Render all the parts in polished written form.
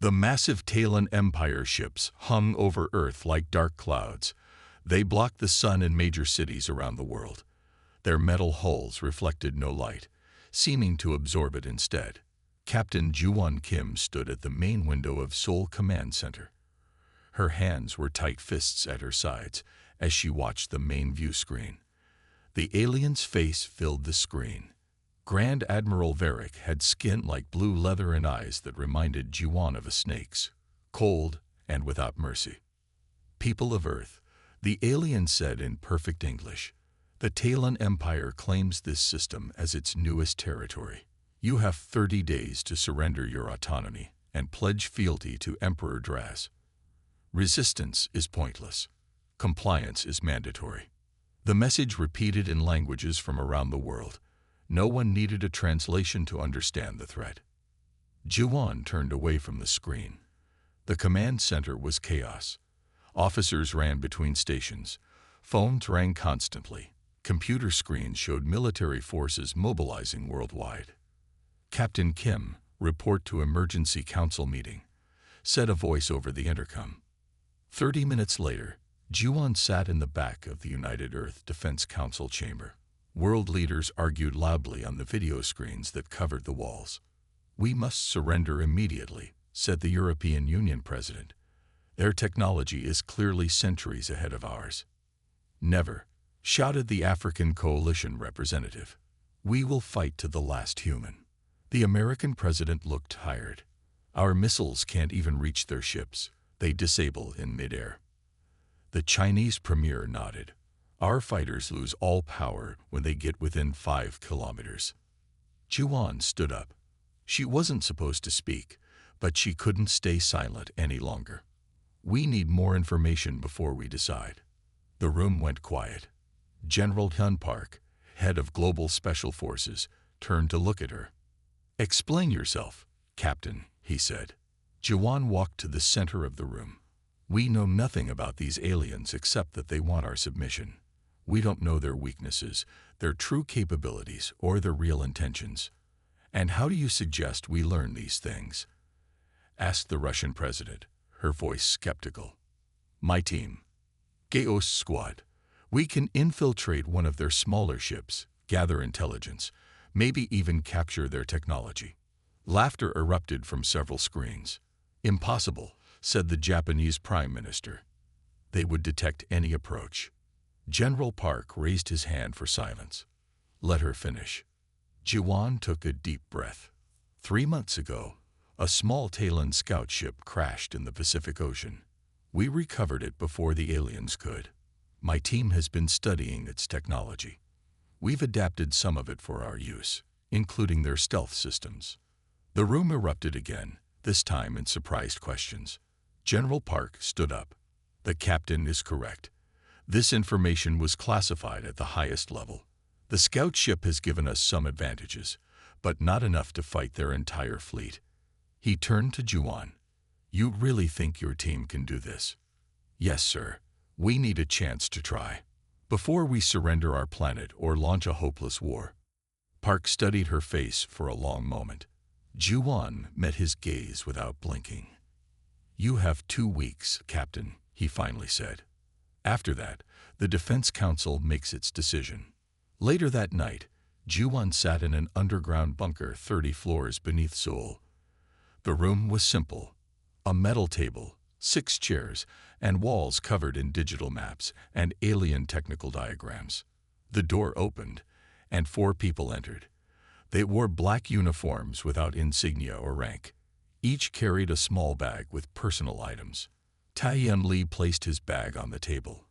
The massive Talon Empire ships hung over Earth like dark clouds. They blocked the sun in major cities around the world. Their metal hulls reflected no light, seeming to absorb it instead. Captain Ju-won Kim stood at the main window of Seoul Command Center. Her hands were tight fists at her sides as she watched the main view screen. The alien's face filled the screen. Grand Admiral Varric had skin like blue leather and eyes that reminded Ju-won of a snake's, cold and without mercy. "People of Earth," the alien said in perfect English, "the Talon Empire claims this system as its newest territory. You have 30 days to surrender your autonomy and pledge fealty to Emperor Draz. Resistance is pointless. Compliance is mandatory." The message repeated in languages from around the world. No one needed a translation to understand the threat. Ju-won turned away from the screen. The command center was chaos. Officers ran between stations. Phones rang constantly. Computer screens showed military forces mobilizing worldwide. "Captain Kim, report to emergency council meeting," said a voice over the intercom. 30 minutes later, Ju-won sat in the back of the United Earth Defense Council chamber. World leaders argued loudly on the video screens that covered the walls. "We must surrender immediately," said the European Union president. "Their technology is clearly centuries ahead of ours." "Never," shouted the African coalition representative. "We will fight to the last human." The American president looked tired. "Our missiles can't even reach their ships. They disable in midair." The Chinese premier nodded. "Our fighters lose all power when they get within 5 kilometers. Ju-won stood up. She wasn't supposed to speak, but she couldn't stay silent any longer. "We need more information before we decide." The room went quiet. General Hyun Park, head of Global Special Forces, turned to look at her. "Explain yourself, Captain," he said. Ju-won walked to the center of the room. "We know nothing about these aliens except that they want our submission. We don't know their weaknesses, their true capabilities, or their real intentions. And how do you suggest we learn these things?" asked the Russian president, her voice skeptical. "My team, Chaos Squad. We can infiltrate one of their smaller ships, gather intelligence, maybe even capture their technology." Laughter erupted from several screens. "Impossible," said the Japanese Prime Minister. "They would detect any approach." General Park raised his hand for silence. "Let her finish." Ju-won took a deep breath. 3 months ago, a small Talon scout ship crashed in the Pacific Ocean. We recovered it before the aliens could. My team has been studying its technology. We've adapted some of it for our use, including their stealth systems. The room erupted again, this time in surprised questions. General Park stood up. "The captain is correct. This information was classified at the highest level. The scout ship has given us some advantages, but not enough to fight their entire fleet." He turned to Ju-won. "You really think your team can do this?" "Yes, sir. We need a chance to try. Before we surrender our planet or launch a hopeless war." Park studied her face for a long moment. Ju-won met his gaze without blinking. "You have 2 weeks, Captain," he finally said. "After that, the Defense Council makes its decision." Later that night, Ju-won sat in an underground bunker 30 floors beneath Seoul. The room was simple. A metal table, 6 chairs, and walls covered in digital maps and alien technical diagrams. The door opened, and 4 people entered. They wore black uniforms without insignia or rank. Each carried a small bag with personal items. Tae-Yun Lee placed his bag on the table.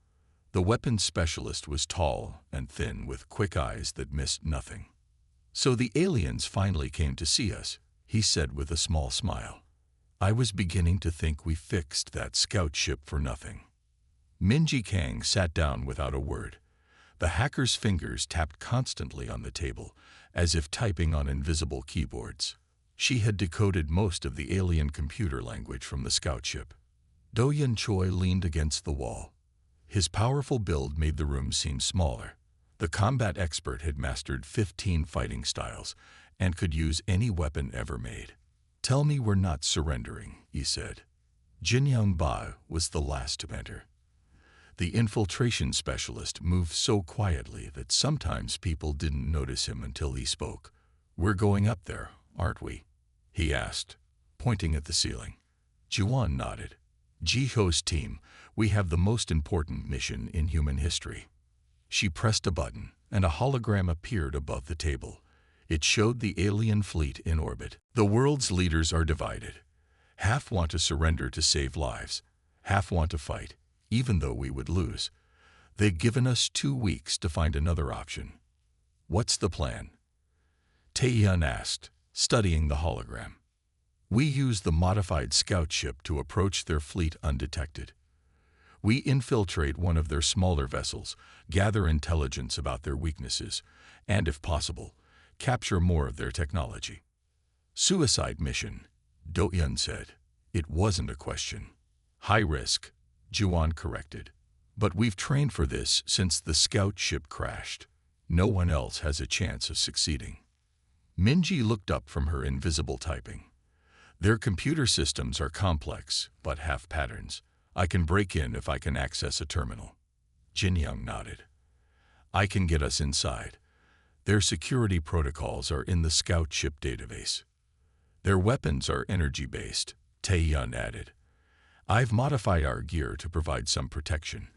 The weapons specialist was tall and thin with quick eyes that missed nothing. "So the aliens finally came to see us," he said with a small smile. "I was beginning to think we fixed that scout ship for nothing." Minji Kang sat down without a word. The hacker's fingers tapped constantly on the table, as if typing on invisible keyboards. She had decoded most of the alien computer language from the scout ship. Do-Yun Choi leaned against the wall. His powerful build made the room seem smaller. The combat expert had mastered 15 fighting styles and could use any weapon ever made. "Tell me we're not surrendering," he said. Jinyoung Ba was the last to enter. The infiltration specialist moved so quietly that sometimes people didn't notice him until he spoke. "We're going up there, aren't we?" he asked, pointing at the ceiling. Juan nodded. "Jiho's team, we have the most important mission in human history." She pressed a button, and a hologram appeared above the table. It showed the alien fleet in orbit. "The world's leaders are divided. Half want to surrender to save lives. Half want to fight, even though we would lose. They've given us 2 weeks to find another option." "What's the plan?" Taehyun asked, studying the hologram. "We use the modified scout ship to approach their fleet undetected. We infiltrate one of their smaller vessels, gather intelligence about their weaknesses, and, if possible, capture more of their technology." "Suicide mission," Do-Hyun said. "It wasn't a question." "High risk," Juan corrected. "But we've trained for this since the scout ship crashed. No one else has a chance of succeeding." Minji looked up from her invisible typing. "Their computer systems are complex, but have patterns. I can break in if I can access a terminal." Jinyoung nodded. "I can get us inside. Their security protocols are in the scout ship database. Their weapons are energy-based," Taehyun added. "I've modified our gear to provide some protection,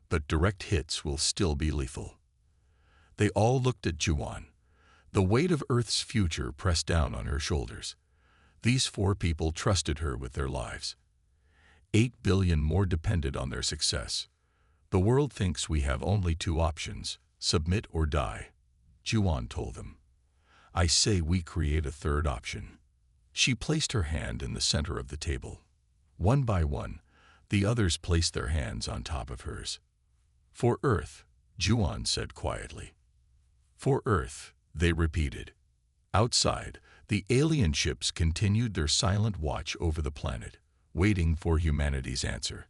but direct hits will still be lethal." They all looked at Juan. The weight of Earth's future pressed down on her shoulders. These 4 people trusted her with their lives. 8 billion more depended on their success. "The world thinks we have only 2 options, submit or die," Juan told them. "I say we create a third option." She placed her hand in the center of the table. One by one, the others placed their hands on top of hers. "For Earth," Juan said quietly. "For Earth," they repeated. Outside, the alien ships continued their silent watch over the planet, waiting for humanity's answer.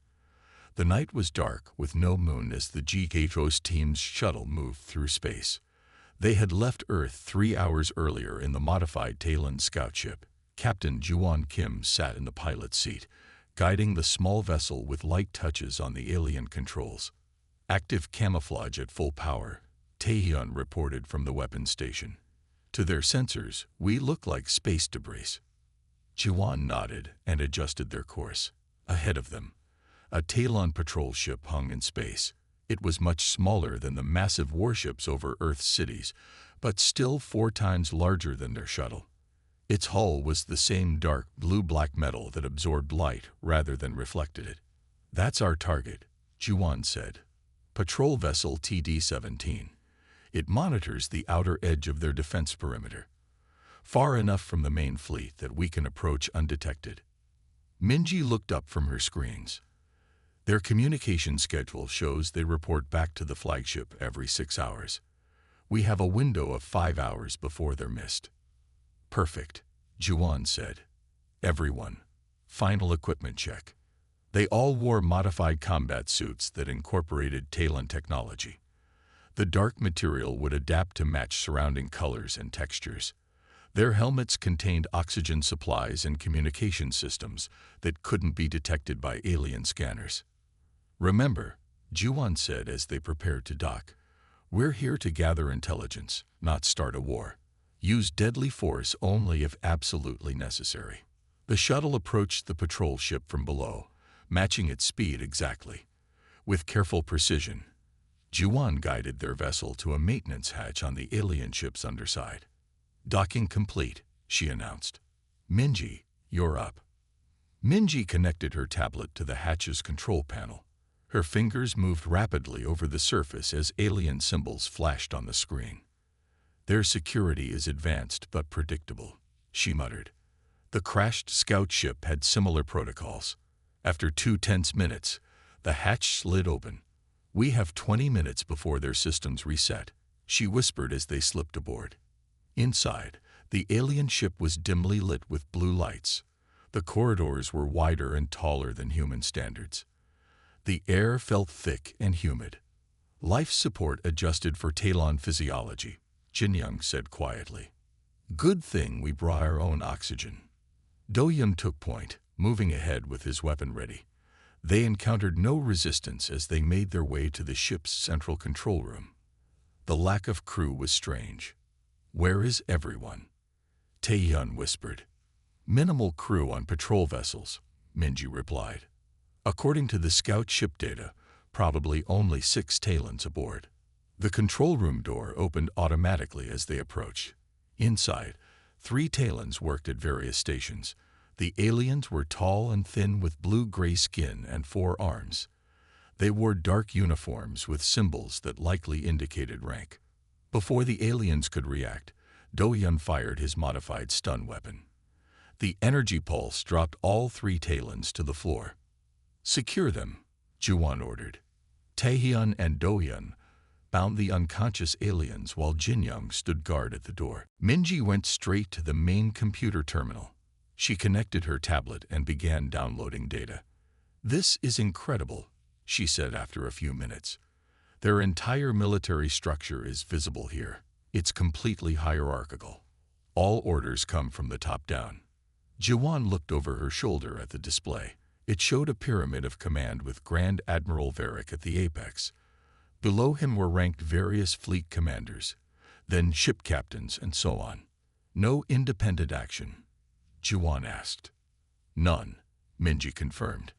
The night was dark, with no moon as the GHO's team's shuttle moved through space. They had left Earth 3 hours earlier in the modified Talon scout ship. Captain Juan Kim sat in the pilot's seat, guiding the small vessel with light touches on the alien controls. "Active camouflage at full power," Taehyun reported from the weapons station. "To their sensors, we look like space debris." Juan nodded and adjusted their course. Ahead of them, a Talon patrol ship hung in space. It was much smaller than the massive warships over Earth's cities, but still 4 times larger than their shuttle. Its hull was the same dark blue-black metal that absorbed light rather than reflected it. "That's our target," Juan said. "Patrol vessel TD-17. It monitors the outer edge of their defense perimeter, far enough from the main fleet that we can approach undetected." Minji looked up from her screens. "Their communication schedule shows they report back to the flagship every 6 hours. We have a window of 5 hours before they're missed." "Perfect," Juan said. "Everyone, final equipment check." They all wore modified combat suits that incorporated Talon technology. The dark material would adapt to match surrounding colors and textures. Their helmets contained oxygen supplies and communication systems that couldn't be detected by alien scanners. "Remember," Juan said as they prepared to dock, "we're here to gather intelligence, not start a war. Use deadly force only if absolutely necessary." The shuttle approached the patrol ship from below, matching its speed exactly. With careful precision, Juan guided their vessel to a maintenance hatch on the alien ship's underside. "Docking complete," she announced. "Minji, you're up." Minji connected her tablet to the hatch's control panel. Her fingers moved rapidly over the surface as alien symbols flashed on the screen. "Their security is advanced but predictable," she muttered. The crashed scout ship had similar protocols. After 2 tense minutes, the hatch slid open. "We have 20 minutes before their systems reset," she whispered as they slipped aboard. Inside, the alien ship was dimly lit with blue lights. The corridors were wider and taller than human standards. The air felt thick and humid. "Life support adjusted for Talon physiology," Jinyoung said quietly. "Good thing we brought our own oxygen." Do-Yun took point, moving ahead with his weapon ready. They encountered no resistance as they made their way to the ship's central control room. The lack of crew was strange. "Where is everyone?" Tae-Yun whispered. "Minimal crew on patrol vessels," Minji replied. "According to the scout ship data, probably only 6 Talons aboard." The control room door opened automatically as they approached. Inside, 3 Talons worked at various stations. The aliens were tall and thin with blue-gray skin and 4 arms. They wore dark uniforms with symbols that likely indicated rank. Before the aliens could react, Do-Yun fired his modified stun weapon. The energy pulse dropped all 3 Talons to the floor. "Secure them," Juwon ordered. Tae-Hyun and Do-Yun bound the unconscious aliens while Jin-Young stood guard at the door. Minji went straight to the main computer terminal. She connected her tablet and began downloading data. "This is incredible," she said after a few minutes. "Their entire military structure is visible here. It's completely hierarchical. All orders come from the top down." Juwon looked over her shoulder at the display. It showed a pyramid of command with Grand Admiral Varric at the apex. Below him were ranked various fleet commanders, then ship captains and so on. "No independent action?" Juwon asked. "None," Minji confirmed.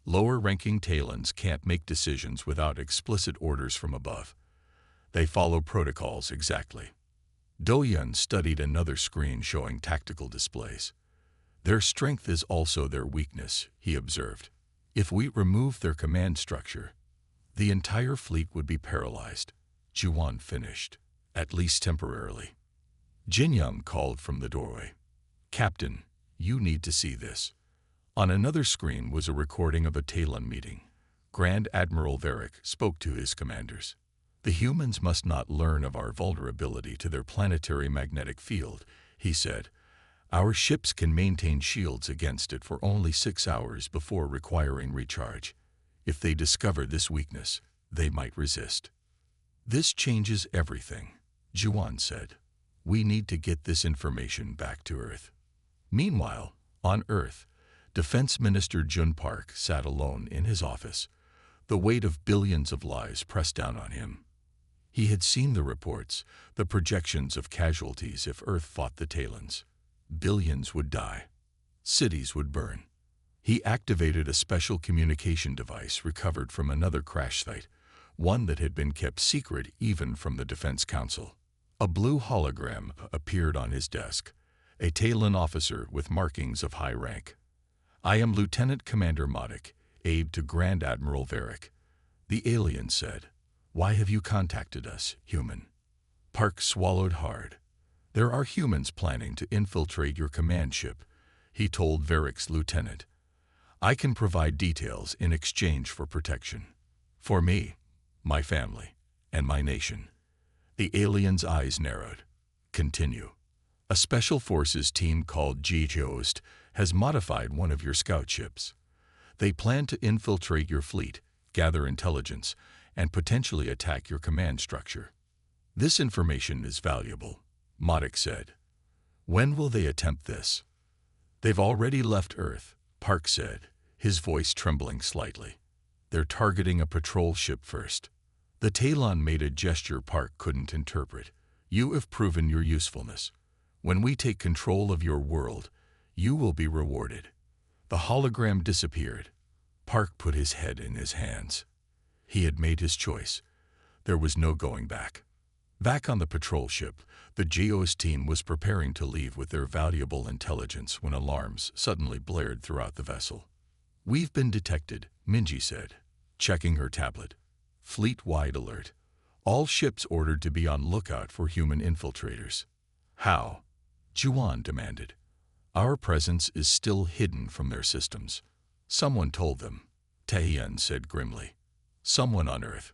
"Lower-ranking Talons can't make decisions without explicit orders from above. They follow protocols exactly." Do-Yun studied another screen showing tactical displays. "Their strength is also their weakness," he observed. "If we remove their command structure, the entire fleet would be paralyzed." Juwon finished, "At least temporarily." Jin-Young called from the doorway. "Captain, you need to see this." On another screen was a recording of a Talon meeting. Grand Admiral Varric spoke to his commanders. "The humans must not learn of our vulnerability to their planetary magnetic field," he said. "Our ships can maintain shields against it for only 6 hours before requiring recharge. If they discover this weakness, they might resist." "This changes everything," Juwon said. "We need to get this information back to Earth." Meanwhile, on Earth, Defense Minister Jun Park sat alone in his office. The weight of billions of lives pressed down on him. He had seen the reports, the projections of casualties if Earth fought the Talons. Billions would die. Cities would burn. He activated a special communication device recovered from another crash site, one that had been kept secret even from the Defense Council. A blue hologram appeared on his desk, a Talon officer with markings of high rank. "I am Lieutenant Commander Modik, aide to Grand Admiral Varric," the alien said. "Why have you contacted us, human?" Park swallowed hard. "There are humans planning to infiltrate your command ship," he told Varric's lieutenant. "I can provide details in exchange for protection. For me, my family, and my nation." The alien's eyes narrowed. "Continue. A special forces team called G-Host has modified one of your scout ships. They plan to infiltrate your fleet, gather intelligence, and potentially attack your command structure. This information is valuable," Modik said. "When will they attempt this?" "They've already left Earth," Park said, his voice trembling slightly. "They're targeting a patrol ship first." The Talon made a gesture Park couldn't interpret. "You have proven your usefulness. When we take control of your world, you will be rewarded." The hologram disappeared. Park put his head in his hands. He had made his choice. There was no going back. Back on the patrol ship, the Geos team was preparing to leave with their valuable intelligence when alarms suddenly blared throughout the vessel. "We've been detected," Minji said, checking her tablet. "Fleet-wide alert. All ships ordered to be on lookout for human infiltrators." "How?" Juwon demanded. "Our presence is still hidden from their systems. Someone told them," Tae-Hyun said grimly. "Someone on Earth."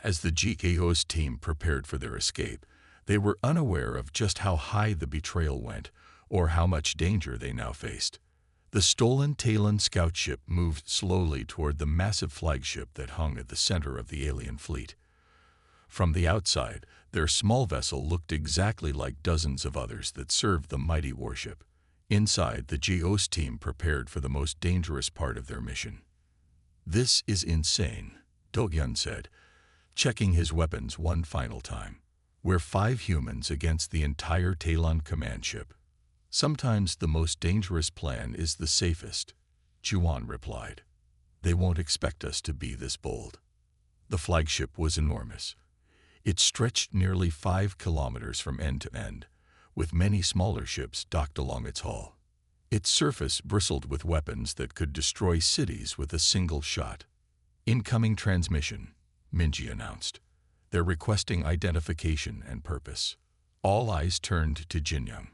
As the GKO's team prepared for their escape, they were unaware of just how high the betrayal went or how much danger they now faced. The stolen Talon scout ship moved slowly toward the massive flagship that hung at the center of the alien fleet. From the outside, their small vessel looked exactly like dozens of others that served the mighty warship. Inside, the GOS team prepared for the most dangerous part of their mission. "This is insane," Do-hyun said, checking his weapons one final time. "We're 5 humans against the entire Talon command ship." "Sometimes the most dangerous plan is the safest," Juwon replied. "They won't expect us to be this bold." The flagship was enormous. It stretched nearly 5 kilometers from end to end, with many smaller ships docked along its hull. Its surface bristled with weapons that could destroy cities with a single shot. "Incoming transmission," Minji announced. "They're requesting identification and purpose." All eyes turned to Jinyoung.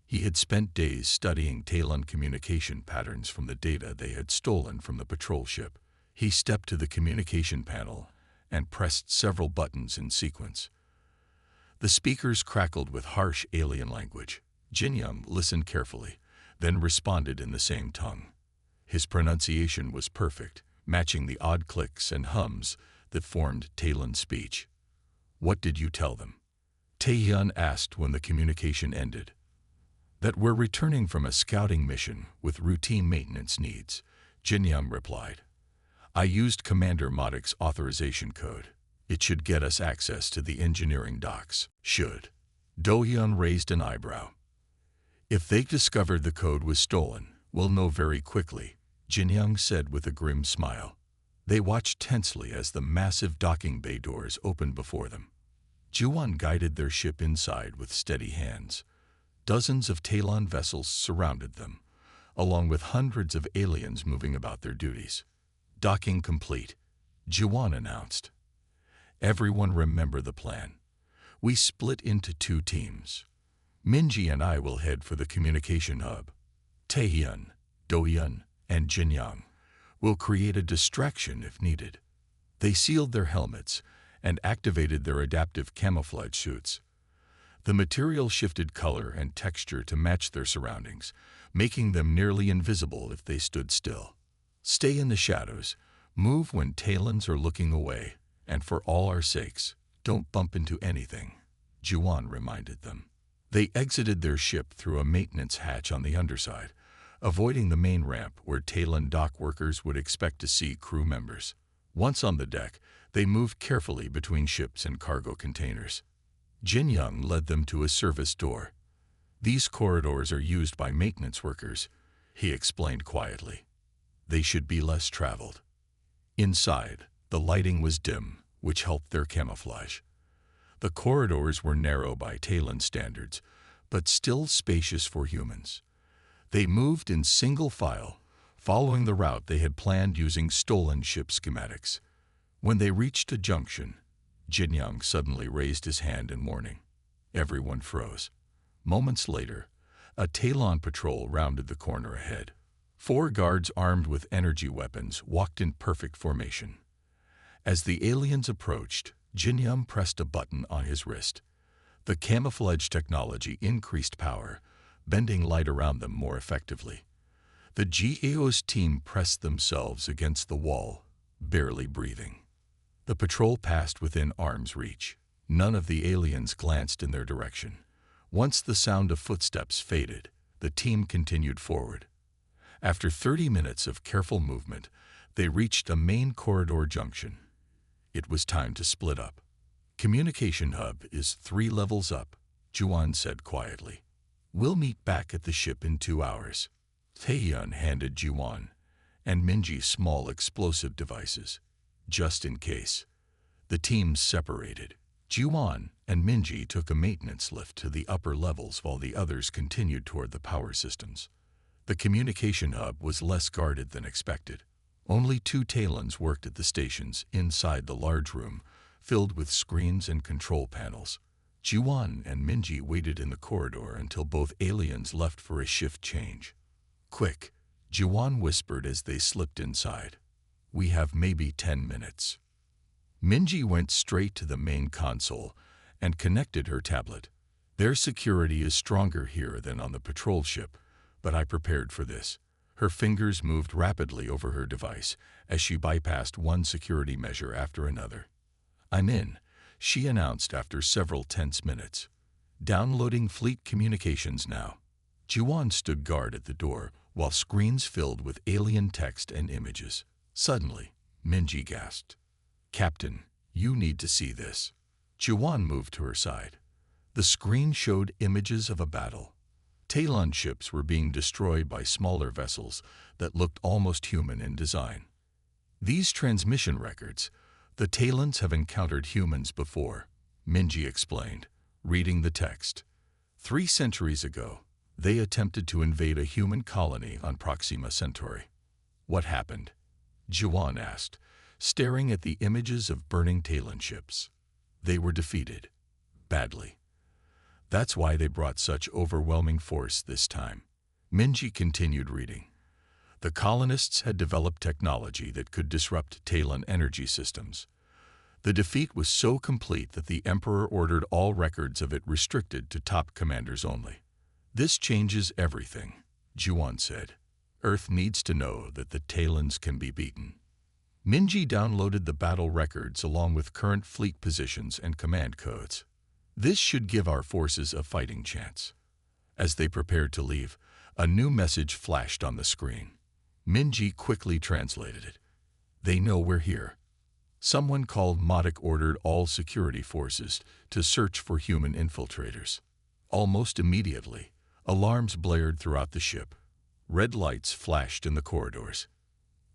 He had spent days studying Talon communication patterns from the data they had stolen from the patrol ship. He stepped to the communication panel and pressed several buttons in sequence. The speakers crackled with harsh alien language. Jinyoung listened carefully, then responded in the same tongue. His pronunciation was perfect, matching the odd clicks and hums that formed Talon's speech. "What did you tell them?" Taehyun asked when the communication ended. "That we're returning from a scouting mission with routine maintenance needs," Jinyoung replied. "I used Commander Modic's authorization code. It should get us access to the engineering docks." "Should?" Do-hyun raised an eyebrow. "If they discovered the code was stolen, we'll know very quickly," Jinyoung said with a grim smile. They watched tensely as the massive docking bay doors opened before them. Juwon guided their ship inside with steady hands. Dozens of Talon vessels surrounded them, along with hundreds of aliens moving about their duties. "Docking complete," Juwon announced. "Everyone remember the plan. We split into 2 teams. Minji and I will head for the communication hub. Taehyun, Do-hyun, and Jinyoung will create a distraction if needed." They sealed their helmets and activated their adaptive camouflage suits. The material shifted color and texture to match their surroundings, making them nearly invisible if they stood still. "Stay in the shadows, move when Talons are looking away, and for all our sakes, don't bump into anything," Juwon reminded them. They exited their ship through a maintenance hatch on the underside, avoiding the main ramp where Talon dock workers would expect to see crew members. Once on the deck, they moved carefully between ships and cargo containers. Jinyoung led them to a service door. "These corridors are used by maintenance workers," he explained quietly. "They should be less traveled." Inside, the lighting was dim, which helped their camouflage. The corridors were narrow by Talon standards, but still spacious for humans. They moved in single file, following the route they had planned using stolen ship schematics. When they reached a junction, Jinyoung suddenly raised his hand in warning. Everyone froze. Moments later, a Talon patrol rounded the corner ahead. 4 guards armed with energy weapons walked in perfect formation. As the aliens approached, Jinyoung pressed a button on his wrist. The camouflage technology increased power, bending light around them more effectively. The GAO's team pressed themselves against the wall, barely breathing. The patrol passed within arm's reach. None of the aliens glanced in their direction. Once the sound of footsteps faded, the team continued forward. After 30 minutes of careful movement, they reached a main corridor junction. It was time to split up. "Communication hub is 3 levels up," Juwon said quietly. "We'll meet back at the ship in 2 hours." Taehyun handed Juwon and Minji small explosive devices, just in case. The teams separated. Juwon and Minji took a maintenance lift to the upper levels while the others continued toward the power systems. The communication hub was less guarded than expected. Only 2 Talons worked at the stations inside the large room, filled with screens and control panels. Juwon and Minji waited in the corridor until both aliens left for a shift change. "Quick," Juwon whispered as they slipped inside. "We have maybe 10 minutes." Minji went straight to the main console and connected her tablet. "Their security is stronger here than on the patrol ship, but I prepared for this." Her fingers moved rapidly over her device as she bypassed one security measure after another. "I'm in," she announced after several tense minutes. "Downloading fleet communications now." Juwon stood guard at the door while screens filled with alien text and images. Suddenly, Minji gasped. "Captain, you need to see this." Juwon moved to her side. The screen showed images of a battle. Talon ships were being destroyed by smaller vessels that looked almost human in design. "These transmission records, the Talons have encountered humans before," Minji explained, reading the text. 3 centuries ago, they attempted to invade a human colony on Proxima Centauri. "What happened?" Juwon asked, staring at the images of burning Talon ships. "They were defeated. Badly. That's why they brought such overwhelming force this time." Minji continued reading. "The colonists had developed technology that could disrupt Talon energy systems. The defeat was so complete that the Emperor ordered all records of it restricted to top commanders only. This changes everything," Juwon said. "Earth needs to know that the Talons can be beaten." Minji downloaded the battle records along with current fleet positions and command codes. "This should give our forces a fighting chance." As they prepared to leave, a new message flashed on the screen. Minji quickly translated it. "They know we're here." Someone called Modik ordered all security forces to search for human infiltrators. Almost immediately, alarms blared throughout the ship. Red lights flashed in the corridors.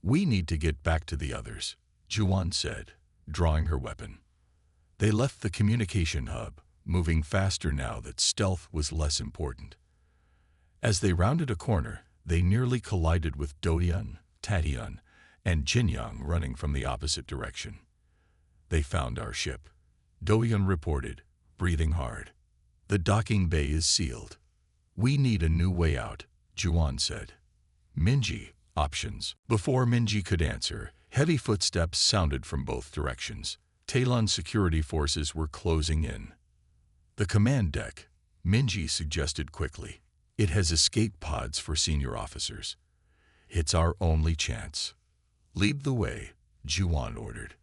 "We need to get back to the others," Juwon said, drawing her weapon. They left the communication hub, moving faster now that stealth was less important. As they rounded a corner, they nearly collided with Dohyun, Taehyun, and Jinyoung running from the opposite direction. "They found our ship," Dohyun reported, breathing hard. "The docking bay is sealed. We need a new way out," Juwon said. "Minji, options." Before Minji could answer, heavy footsteps sounded from both directions. Talon security forces were closing in. "The command deck," Minji suggested quickly. "It has escape pods for senior officers. It's our only chance." "Lead the way," Juwon ordered.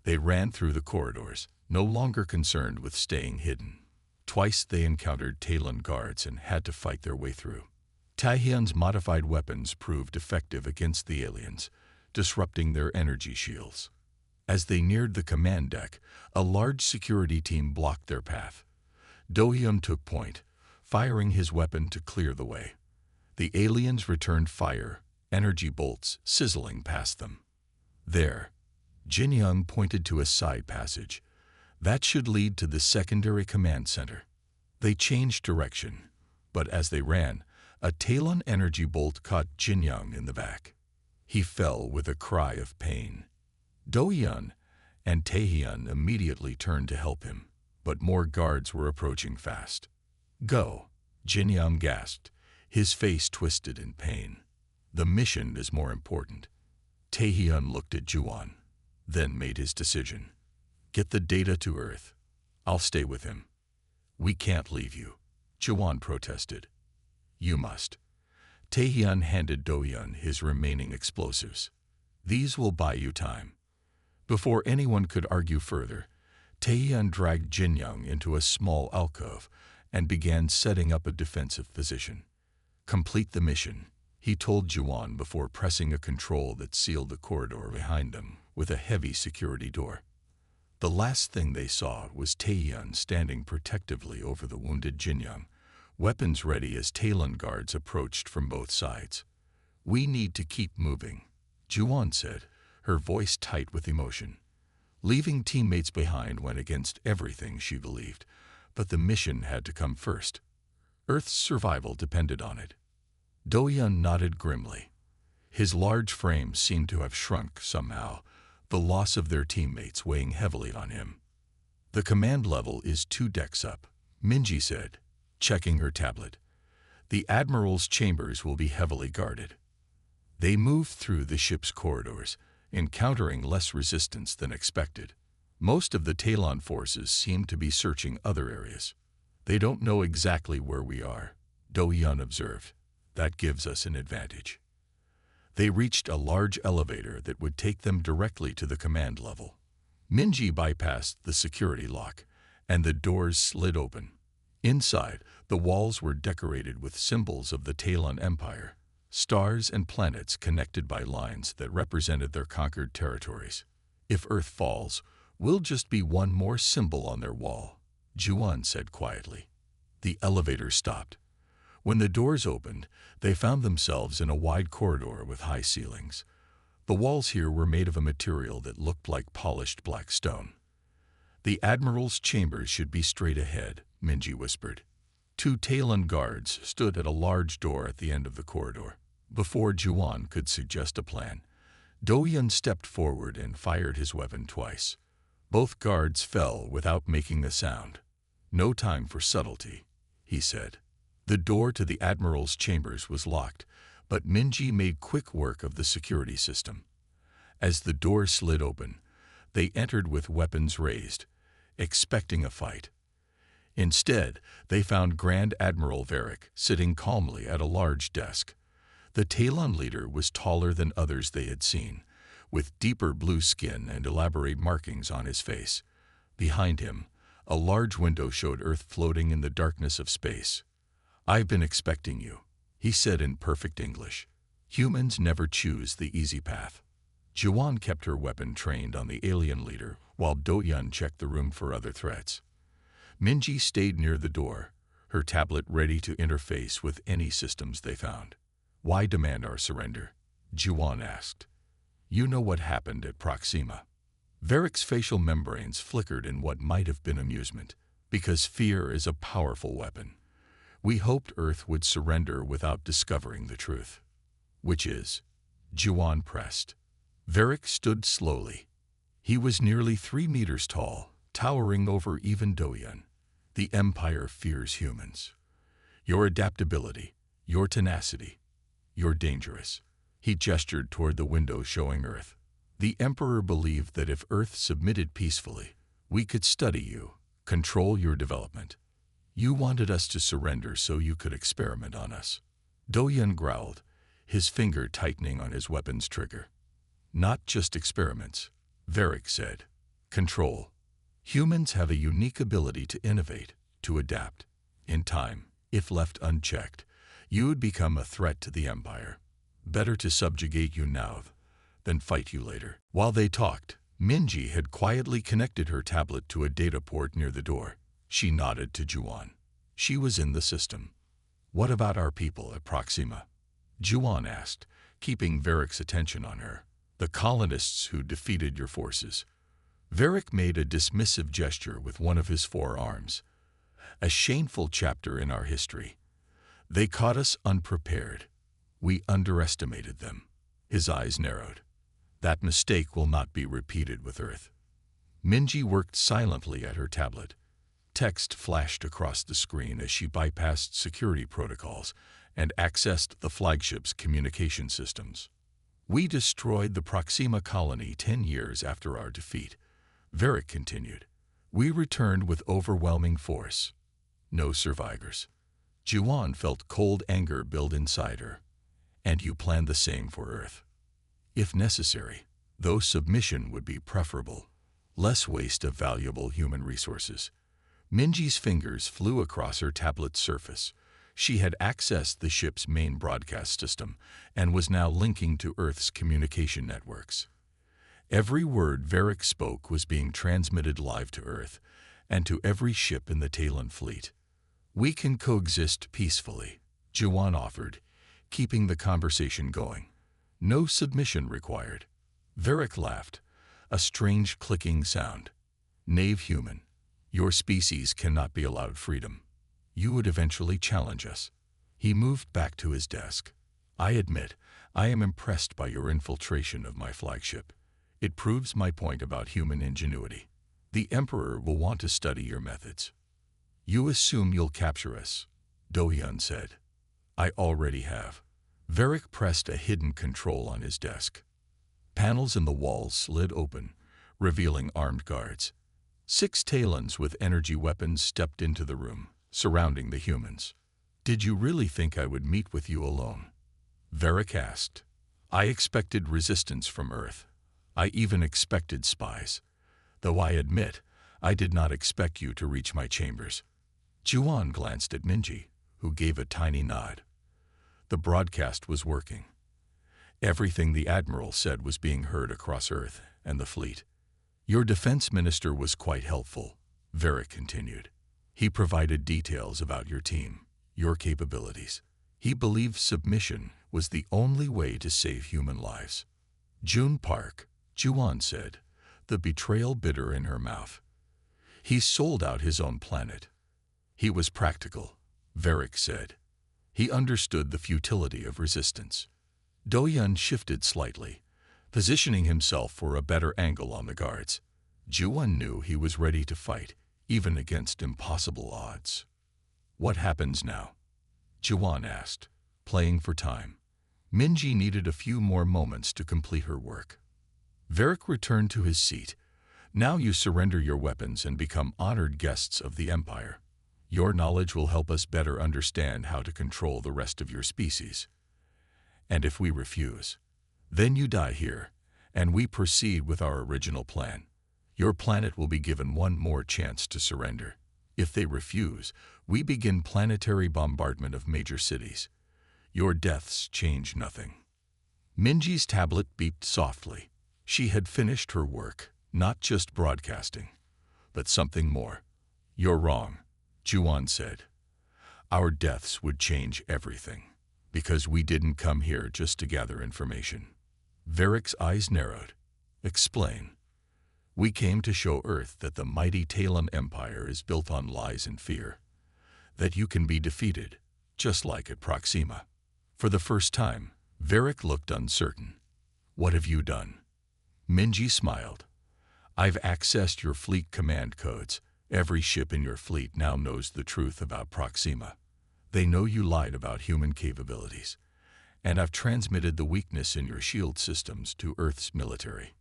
They ran through the corridors, no longer concerned with staying hidden. Twice they encountered Talon guards and had to fight their way through. Taehyun's modified weapons proved effective against the aliens, disrupting their energy shields. As they neared the command deck, a large security team blocked their path. Dohyun took point, firing his weapon to clear the way. The aliens returned fire, energy bolts sizzling past them. "There," Jinyoung pointed to a side passage. "That should lead to the secondary command center." They changed direction, but as they ran, a Talon energy bolt caught Jinyoung in the back. He fell with a cry of pain. Dohyun and Taehyun immediately turned to help him, but more guards were approaching fast. "Go," Jinyoung gasped, his face twisted in pain. "The mission is more important." Taehyun looked at Juwon, then made his decision. "Get the data to Earth. I'll stay with him." "We can't leave you," Juwon protested. "You must." Taehyun handed Dohyun his remaining explosives. "These will buy you time." Before anyone could argue further, Taehyun dragged Jinyoung into a small alcove and began setting up a defensive position. "Complete the mission," he told Juwon before pressing a control that sealed the corridor behind them with a heavy security door. The last thing they saw was Taehyun standing protectively over the wounded Jinyoung, weapons ready as Talon guards approached from both sides. "We need to keep moving," Juwon said, her voice tight with emotion. Leaving teammates behind went against everything she believed, but the mission had to come first. Earth's survival depended on it. Dohyun nodded grimly. His large frame seemed to have shrunk somehow, the loss of their teammates weighing heavily on him. "The command level is 2 decks up," Minji said, checking her tablet. "The Admiral's chambers will be heavily guarded." They moved through the ship's corridors, encountering less resistance than expected. Most of the Talon forces seemed to be searching other areas. "They don't know exactly where we are," Dohyun observed. "That gives us an advantage." They reached a large elevator that would take them directly to the command level. Minji bypassed the security lock, and the doors slid open. Inside, The walls were decorated with symbols of the Talon Empire, stars and planets connected by lines that represented their conquered territories. If Earth falls, we'll just be one more symbol on their wall, Juan said quietly. The elevator stopped. When the doors opened, they found themselves in a wide corridor with high ceilings. The walls here were made of a material that looked like polished black stone. The Admiral's chambers should be straight ahead, Minji whispered. 2 Talon guards stood at a large door at the end of the corridor. Before Juan could suggest a plan, Doyun stepped forward and fired his weapon twice. Both guards fell without making a sound. No time for subtlety, he said. The door to the Admiral's chambers was locked, but Minji made quick work of the security system. As the door slid open, they entered with weapons raised, expecting a fight. Instead, they found Grand Admiral Varric sitting calmly at a large desk. The Talon leader was taller than others they had seen, with deeper blue skin and elaborate markings on his face. Behind him, a large window showed Earth floating in the darkness of space. "I've been expecting you," he said in perfect English. "Humans never choose the easy path." Juan kept her weapon trained on the alien leader, while Do-Yun checked the room for other threats. Minji stayed near the door, her tablet ready to interface with any systems they found. "Why demand our surrender?" Juan asked. "You know what happened at Proxima." Varric's facial membranes flickered in what might have been amusement. "Because fear is a powerful weapon. We hoped Earth would surrender without discovering the truth." "Which is?" Juan pressed. Varric stood slowly. He was nearly 3 meters tall, towering over even Do-Yun. "The Empire fears humans. Your adaptability, your tenacity. You're dangerous." He gestured toward the window showing Earth. "The Emperor believed that if Earth submitted peacefully, we could study you, control your development. You wanted us to surrender so you could experiment on us." Do-Yun growled, his finger tightening on his weapon's trigger. "Not just experiments," Varric said. "Control. Humans have a unique ability to innovate, to adapt. In time, if left unchecked, you would become a threat to the Empire. Better to subjugate you now than fight you later." While they talked, Minji had quietly connected her tablet to a data port near the door. She nodded to Juan. She was in the system. "What about our people at Proxima?" Juan asked, keeping Varric's attention on her. "The colonists who defeated your forces." Varric made a dismissive gesture with one of his 4 arms. "A shameful chapter in our history. They caught us unprepared. We underestimated them." His eyes narrowed. "That mistake will not be repeated with Earth." Minji worked silently at her tablet. Text flashed across the screen as she bypassed security protocols and accessed the flagship's communication systems. "We destroyed the Proxima colony 10 years after our defeat," Varric continued. "We returned with overwhelming force. No survivors." Juan felt cold anger build inside her. "And you planned the same for Earth." "If necessary, though submission would be preferable. Less waste of valuable human resources." Minji's fingers flew across her tablet's surface. She had accessed the ship's main broadcast system and was now linking to Earth's communication networks. Every word Varric spoke was being transmitted live to Earth and to every ship in the Talon fleet. "We can coexist peacefully," Juan offered, keeping the conversation going. "No submission required." Varric laughed, a strange clicking sound. "Knave human, your species cannot be allowed freedom. You would eventually challenge us." He moved back to his desk. "I admit, I am impressed by your infiltration of my flagship. It proves my point about human ingenuity. The Emperor will want to study your methods." "You assume you'll capture us," Do-Yun said. "I already have." Varric pressed a hidden control on his desk. Panels in the walls slid open, revealing armed guards. 6 Talons with energy weapons stepped into the room, surrounding the humans. "Did you really think I would meet with you alone?" Varric asked. "I expected resistance from Earth. I even expected spies. Though I admit, I did not expect you to reach my chambers." Juan glanced at Minji, who gave a tiny nod. The broadcast was working. Everything the Admiral said was being heard across Earth and the fleet. Your defense minister was quite helpful, Varric continued. He provided details about your team, your capabilities. He believed submission was the only way to save human lives. June Park, Juan said, the betrayal bitter in her mouth. He sold out his own planet. He was practical, Varric said. He understood the futility of resistance. Doyun shifted slightly, positioning himself for a better angle on the guards. Juan knew he was ready to fight, even against impossible odds. What happens now? Juan asked, playing for time. Minji needed a few more moments to complete her work. Varric returned to his seat. Now you surrender your weapons and become honored guests of the Empire. Your knowledge will help us better understand how to control the rest of your species. And if we refuse, then you die here, and we proceed with our original plan. Your planet will be given one more chance to surrender. If they refuse, we begin planetary bombardment of major cities. Your deaths change nothing. Minji's tablet beeped softly. She had finished her work, not just broadcasting, but something more. You're wrong, Juan said. Our deaths would change everything, because we didn't come here just to gather information. Varric's eyes narrowed. Explain. We came to show Earth that the mighty Talon Empire is built on lies and fear, that you can be defeated, just like at Proxima. For the first time, Varric looked uncertain. What have you done? Minji smiled. I've accessed your fleet command codes. Every ship in your fleet now knows the truth about Proxima. They know you lied about human capabilities, and I've transmitted the weakness in your shield systems to Earth's military.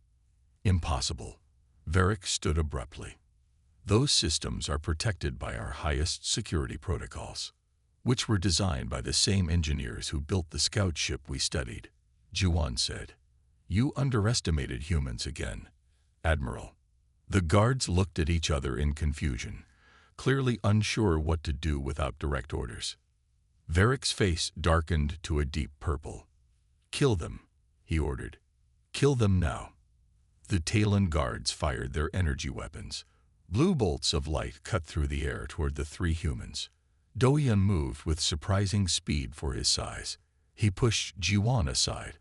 Impossible. Varric stood abruptly. Those systems are protected by our highest security protocols, which were designed by the same engineers who built the scout ship we studied, Juan said. You underestimated humans again, Admiral. The guards looked at each other in confusion, clearly unsure what to do without direct orders. Varric's face darkened to a deep purple. Kill them, he ordered. Kill them now. The Talon guards fired their energy weapons. Blue bolts of light cut through the air toward the three humans. Doyun moved with surprising speed for his size. He pushed Jiwan aside,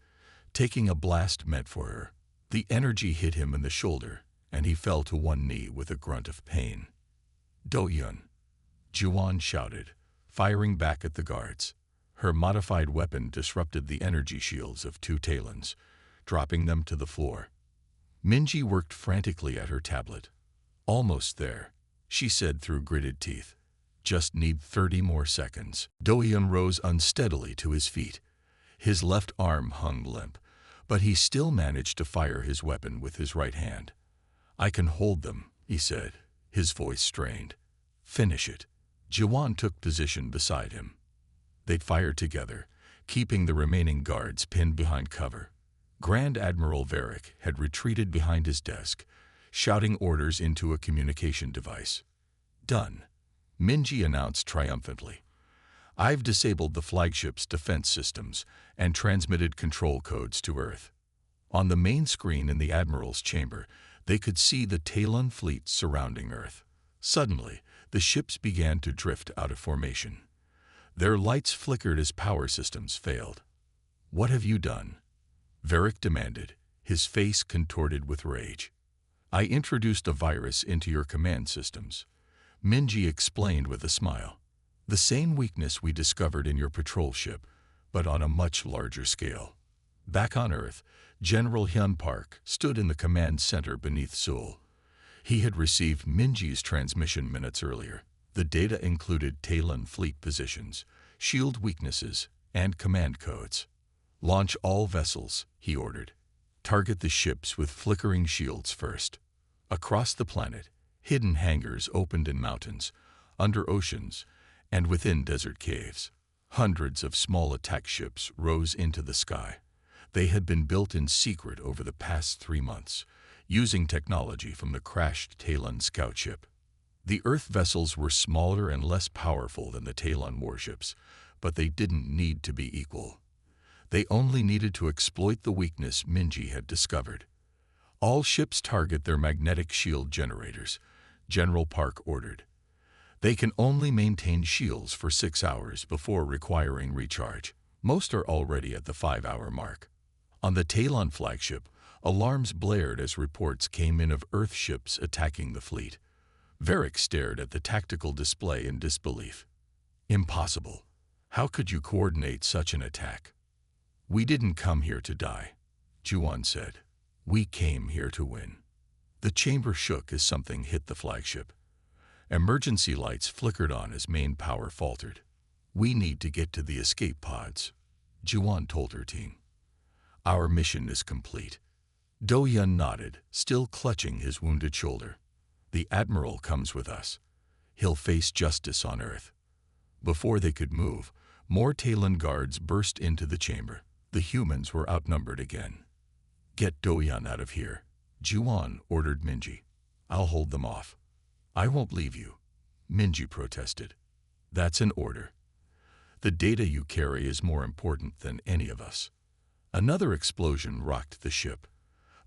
taking a blast meant for her. The energy hit him in the shoulder, and he fell to one knee with a grunt of pain. Doyun, Jiwan shouted, firing back at the guards. Her modified weapon disrupted the energy shields of two Talons, dropping them to the floor. Minji worked frantically at her tablet. Almost there, she said through gritted teeth. Just need 30 more seconds. Doyun rose unsteadily to his feet. His left arm hung limp, but he still managed to fire his weapon with his right hand. I can hold them, he said, his voice strained. Finish it. Jiwan took position beside him. They'd fired together, keeping the remaining guards pinned behind cover. Grand Admiral Varric had retreated behind his desk, shouting orders into a communication device. Done, Minji announced triumphantly. I've disabled the flagship's defense systems and transmitted control codes to Earth. On the main screen in the Admiral's chamber, they could see the Talon fleet surrounding Earth. Suddenly, the ships began to drift out of formation. Their lights flickered as power systems failed. What have you done? Varric demanded, his face contorted with rage. I introduced a virus into your command systems, Minji explained with a smile. The same weakness we discovered in your patrol ship, but on a much larger scale. Back on Earth, General Hyun Park stood in the command center beneath Seoul. He had received Minji's transmission minutes earlier. The data included Talon fleet positions, shield weaknesses, and command codes. Launch all vessels, he ordered. Target the ships with flickering shields first. Across the planet, hidden hangars opened in mountains, under oceans, and within desert caves. Hundreds of small attack ships rose into the sky. They had been built in secret over the past 3 months, using technology from the crashed Talon scout ship. The Earth vessels were smaller and less powerful than the Talon warships, but they didn't need to be equal. They only needed to exploit the weakness Minji had discovered. All ships target their magnetic shield generators, General Park ordered. They can only maintain shields for 6 hours before requiring recharge. Most are already at the 5-hour mark. On the Talon flagship, alarms blared as reports came in of Earth ships attacking the fleet. Varric stared at the tactical display in disbelief. Impossible. How could you coordinate such an attack? We didn't come here to die, Juan said. We came here to win. The chamber shook as something hit the flagship. Emergency lights flickered on as main power faltered. We need to get to the escape pods, Juan told her team. Our mission is complete. Do-Yun nodded, still clutching his wounded shoulder. The Admiral comes with us. He'll face justice on Earth. Before they could move, more Talon guards burst into the chamber. The humans were outnumbered again. Get Do-Yun out of here, Juan ordered Minji. I'll hold them off. I won't leave you, Minji protested. That's an order. The data you carry is more important than any of us. Another explosion rocked the ship.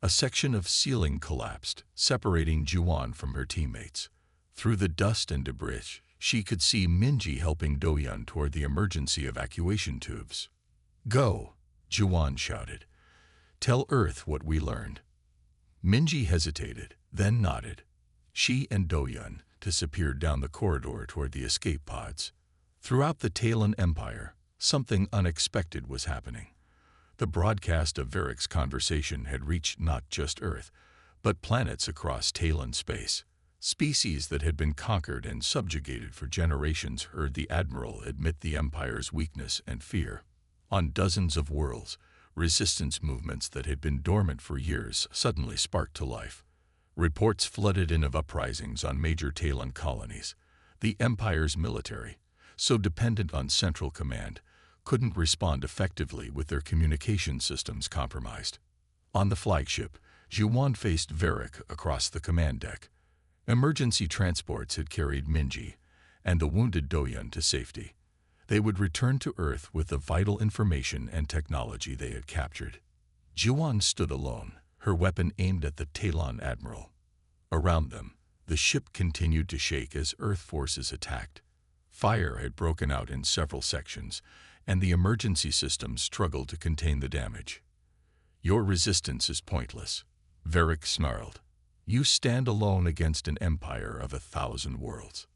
A section of ceiling collapsed, separating Juan from her teammates. Through the dust and debris, she could see Minji helping Do-Yun toward the emergency evacuation tubes. Go, Juan shouted. Tell Earth what we learned. Minji hesitated, then nodded. She and Do-Yun disappeared down the corridor toward the escape pods. Throughout the Talon Empire, something unexpected was happening. The broadcast of Varric's conversation had reached not just Earth, but planets across Talon space. Species that had been conquered and subjugated for generations heard the Admiral admit the Empire's weakness and fear. On dozens of worlds, resistance movements that had been dormant for years suddenly sparked to life. Reports flooded in of uprisings on major Talon colonies. The Empire's military, so dependent on central command, couldn't respond effectively with their communication systems compromised. On the flagship, Juan faced Varric across the command deck. Emergency transports had carried Minji and the wounded Do-Yun to safety. They would return to Earth with the vital information and technology they had captured. Juan stood alone, her weapon aimed at the Talon Admiral. Around them, the ship continued to shake as Earth forces attacked. Fire had broken out in several sections, and the emergency systems struggled to contain the damage. Your resistance is pointless, Varric snarled. You stand alone against an empire of 1,000 worlds.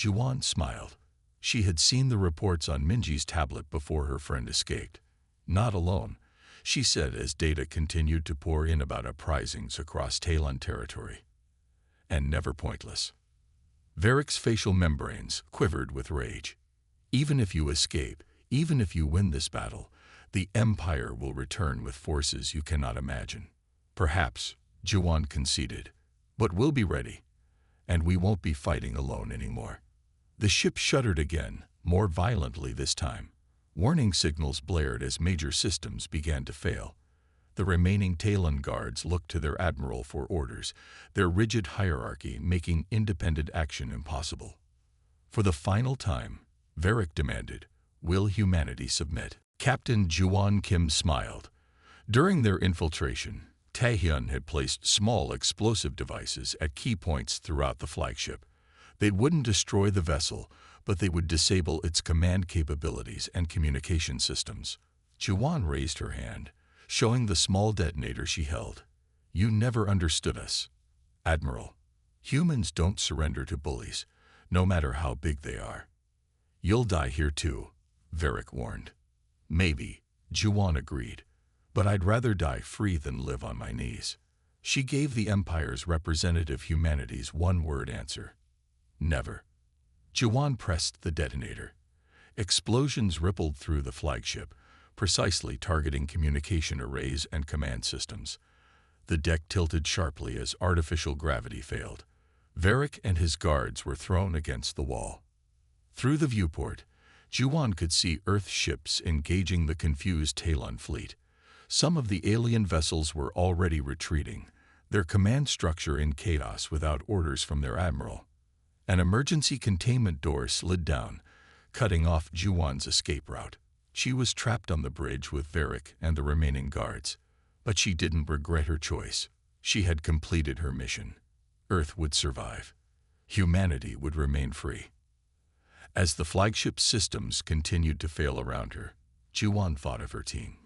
Juan smiled. She had seen the reports on Minji's tablet before her friend escaped. Not alone, she said as data continued to pour in about uprisings across Talon territory. And never pointless. Varric's facial membranes quivered with rage. Even if you escape, even if you win this battle, the Empire will return with forces you cannot imagine. Perhaps, Juan conceded, but we'll be ready, and we won't be fighting alone anymore. The ship shuddered again, more violently this time. Warning signals blared as major systems began to fail. The remaining Talon guards looked to their admiral for orders, their rigid hierarchy making independent action impossible. For the final time, Varric demanded, "Will humanity submit?" Captain Juan Kim smiled. During their infiltration, Taehyun had placed small explosive devices at key points throughout the flagship. They wouldn't destroy the vessel, but they would disable its command capabilities and communication systems. Juan raised her hand, showing the small detonator she held. You never understood us, Admiral. Humans don't surrender to bullies, no matter how big they are. You'll die here too, Varric warned. Maybe, Juan agreed, but I'd rather die free than live on my knees. She gave the Empire's representative humanity's one-word answer. Never. Juan pressed the detonator. Explosions rippled through the flagship, precisely targeting communication arrays and command systems. The deck tilted sharply as artificial gravity failed. Varric and his guards were thrown against the wall. Through the viewport, Juan could see Earth ships engaging the confused Talon fleet. Some of the alien vessels were already retreating, their command structure in chaos without orders from their admiral. An emergency containment door slid down, cutting off Juwan's escape route. She was trapped on the bridge with Varric and the remaining guards, but she didn't regret her choice. She had completed her mission. Earth would survive. Humanity would remain free. As the flagship's systems continued to fail around her, Juwan thought of her team.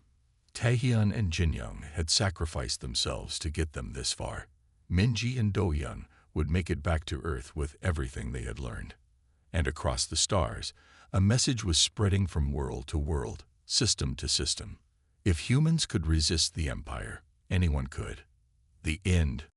Taehyun and Jinyoung had sacrificed themselves to get them this far. Minji and Dohyun would make it back to Earth with everything they had learned. And across the stars, a message was spreading from world to world, system to system. If humans could resist the Empire, anyone could. The end